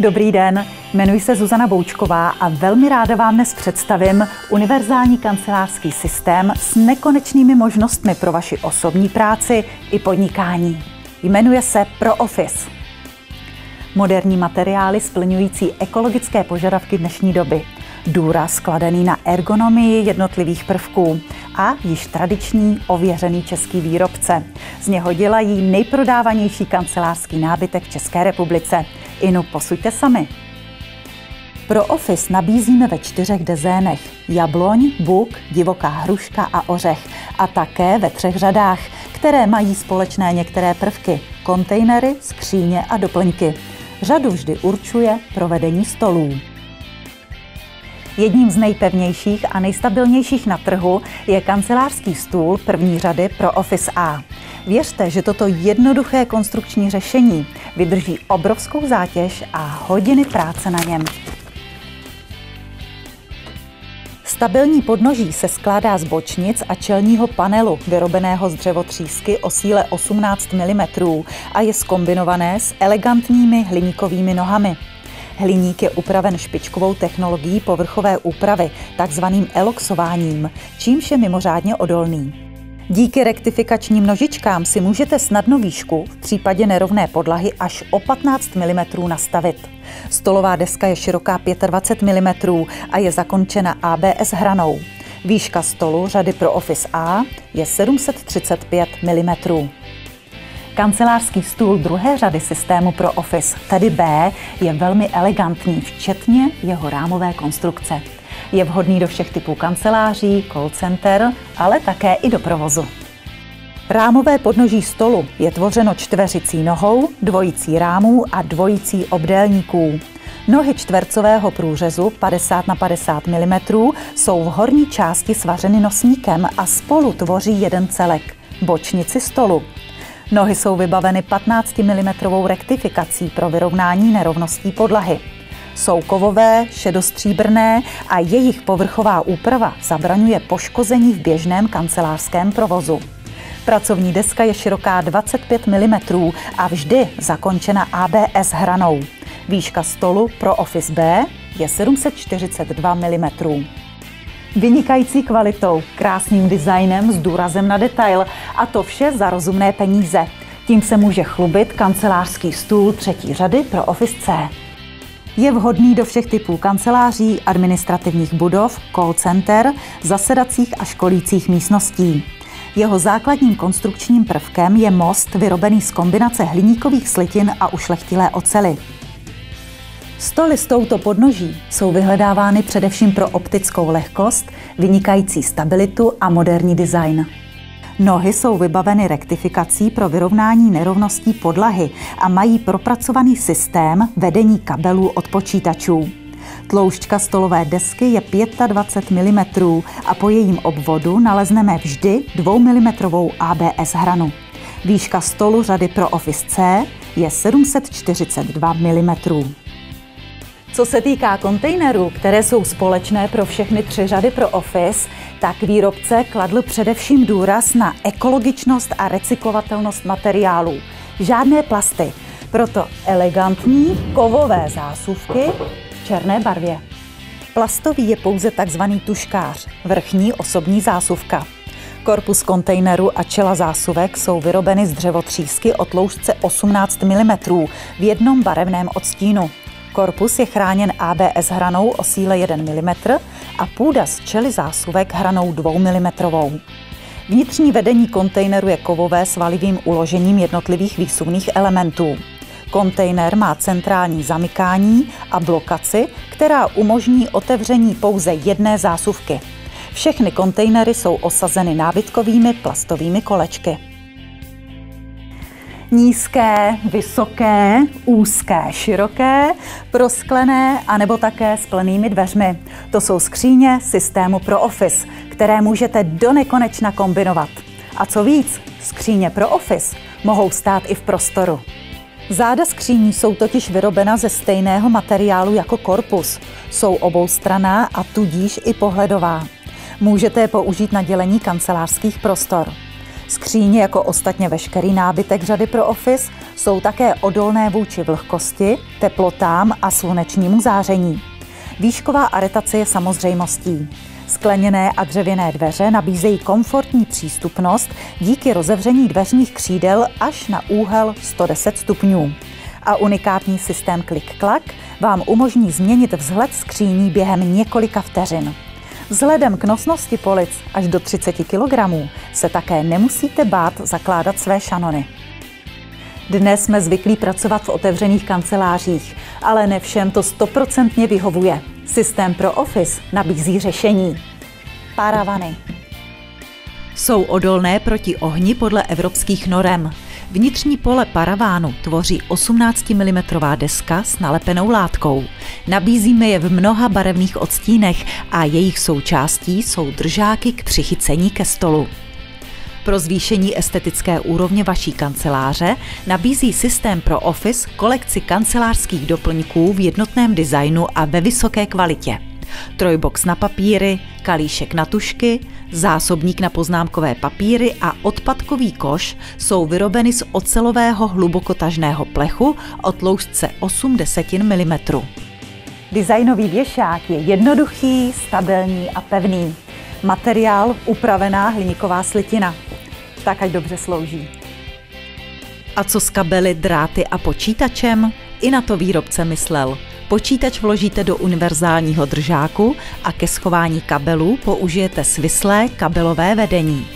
Dobrý den, jmenuji se Zuzana Boučková a velmi ráda vám dnes představím univerzální kancelářský systém s nekonečnými možnostmi pro vaši osobní práci i podnikání. Jmenuje se ProOffice. Moderní materiály splňující ekologické požadavky dnešní doby. Důraz kladený na ergonomii jednotlivých prvků a již tradiční ověřený český výrobce. Z něho dělají nejprodávanější kancelářský nábytek v České republice. Inu posuďte sami. ProOffice nabízíme ve 4 dezénech: jabloň, buk, divoká hruška a ořech. A také ve 3 řadách, které mají společné některé prvky: kontejnery, skříně a doplňky. Řadu vždy určuje provedení stolů. Jedním z nejpevnějších a nejstabilnějších na trhu je kancelářský stůl první řady ProOffice A. Věřte, že toto jednoduché konstrukční řešení vydrží obrovskou zátěž a hodiny práce na něm. Stabilní podnoží se skládá z bočnic a čelního panelu, vyrobeného z dřevotřísky o síle 18 mm a je zkombinované s elegantními hliníkovými nohami. Hliník je upraven špičkovou technologií povrchové úpravy, takzvaným eloxováním, čímž je mimořádně odolný. Díky rektifikačním nožičkám si můžete snadno výšku v případě nerovné podlahy až o 15 mm nastavit. Stolová deska je široká 25 mm a je zakončena ABS hranou. Výška stolu řady ProOffice A je 735 mm. Kancelářský stůl druhé řady systému ProOffice, tedy B, je velmi elegantní, včetně jeho rámové konstrukce. Je vhodný do všech typů kanceláří, call center, ale také i do provozu. Rámové podnoží stolu je tvořeno čtveřicí nohou, dvojicí rámů a dvojicí obdélníků. Nohy čtvercového průřezu 50 na 50 mm jsou v horní části svařeny nosníkem a spolu tvoří jeden celek – bočnici stolu. Nohy jsou vybaveny 15 mm rektifikací pro vyrovnání nerovností podlahy. Jsou kovové, šedostříbrné a jejich povrchová úprava zabraňuje poškození v běžném kancelářském provozu. Pracovní deska je široká 25 mm a vždy zakončena ABS hranou. Výška stolu ProOffice B je 742 mm. Vynikající kvalitou, krásným designem s důrazem na detail a to vše za rozumné peníze. Tím se může chlubit kancelářský stůl třetí řady ProOffice C. Je vhodný do všech typů kanceláří, administrativních budov, call center, zasedacích a školících místností. Jeho základním konstrukčním prvkem je most vyrobený z kombinace hliníkových slitin a ušlechtilé oceli. Stoly s touto podnoží jsou vyhledávány především pro optickou lehkost, vynikající stabilitu a moderní design. Nohy jsou vybaveny rektifikací pro vyrovnání nerovností podlahy a mají propracovaný systém vedení kabelů od počítačů. Tloušťka stolové desky je 25 mm a po jejím obvodu nalezneme vždy 2 mm ABS hranu. Výška stolu řady ProOffice C je 742 mm. Co se týká kontejnerů, které jsou společné pro všechny 3 řady ProOffice, tak výrobce kladl především důraz na ekologičnost a recyklovatelnost materiálů. Žádné plasty, proto elegantní kovové zásuvky v černé barvě. Plastový je pouze takzvaný tuškář, vrchní osobní zásuvka. Korpus kontejneru a čela zásuvek jsou vyrobeny z dřevotřísky o tloušťce 18 mm v jednom barevném odstínu. Korpus je chráněn ABS hranou o síle 1 mm a půda z čely zásuvek hranou 2 mm. Vnitřní vedení kontejneru je kovové s valivým uložením jednotlivých výsuvných elementů. Kontejner má centrální zamykání a blokaci, která umožní otevření pouze jedné zásuvky. Všechny kontejnery jsou osazeny nábytkovými plastovými kolečky. Nízké, vysoké, úzké, široké, prosklené anebo také s plnými dveřmi. To jsou skříně systému ProOffice, které můžete do nekonečna kombinovat. A co víc, skříně ProOffice mohou stát i v prostoru. Záda skříní jsou totiž vyrobena ze stejného materiálu jako korpus. Jsou oboustranná a tudíž i pohledová. Můžete je použít na dělení kancelářských prostor. Skříně, jako ostatně veškerý nábytek řady pro Office, jsou také odolné vůči vlhkosti, teplotám a slunečnímu záření. Výšková aretace je samozřejmostí. Skleněné a dřevěné dveře nabízejí komfortní přístupnost díky rozevření dveřních křídel až na úhel 110 stupňů. A unikátní systém klik-klak vám umožní změnit vzhled skříní během několika vteřin. Vzhledem k nosnosti polic až do 30 kg se také nemusíte bát zakládat své šanony. Dnes jsme zvyklí pracovat v otevřených kancelářích, ale ne všem to 100% vyhovuje. Systém pro Office nabízí řešení. Paravany. Jsou odolné proti ohni podle evropských norem. Vnitřní pole paravánu tvoří 18 mm deska s nalepenou látkou. Nabízíme je v mnoha barevných odstínech a jejich součástí jsou držáky k přichycení ke stolu. Pro zvýšení estetické úrovně vaší kanceláře nabízí systém pro Office kolekci kancelářských doplňků v jednotném designu a ve vysoké kvalitě. Trojbox na papíry, kalíšek na tužky, zásobník na poznámkové papíry a odpadkový koš jsou vyrobeny z ocelového hlubokotažného plechu o tloušťce 0,8 mm. Designový věšák je jednoduchý, stabilní a pevný. Materiál upravená hliníková slitina. Tak ať dobře slouží. A co s kabely, dráty a počítačem? I na to výrobce myslel. Počítač vložíte do univerzálního držáku a ke schování kabelů použijete svislé kabelové vedení.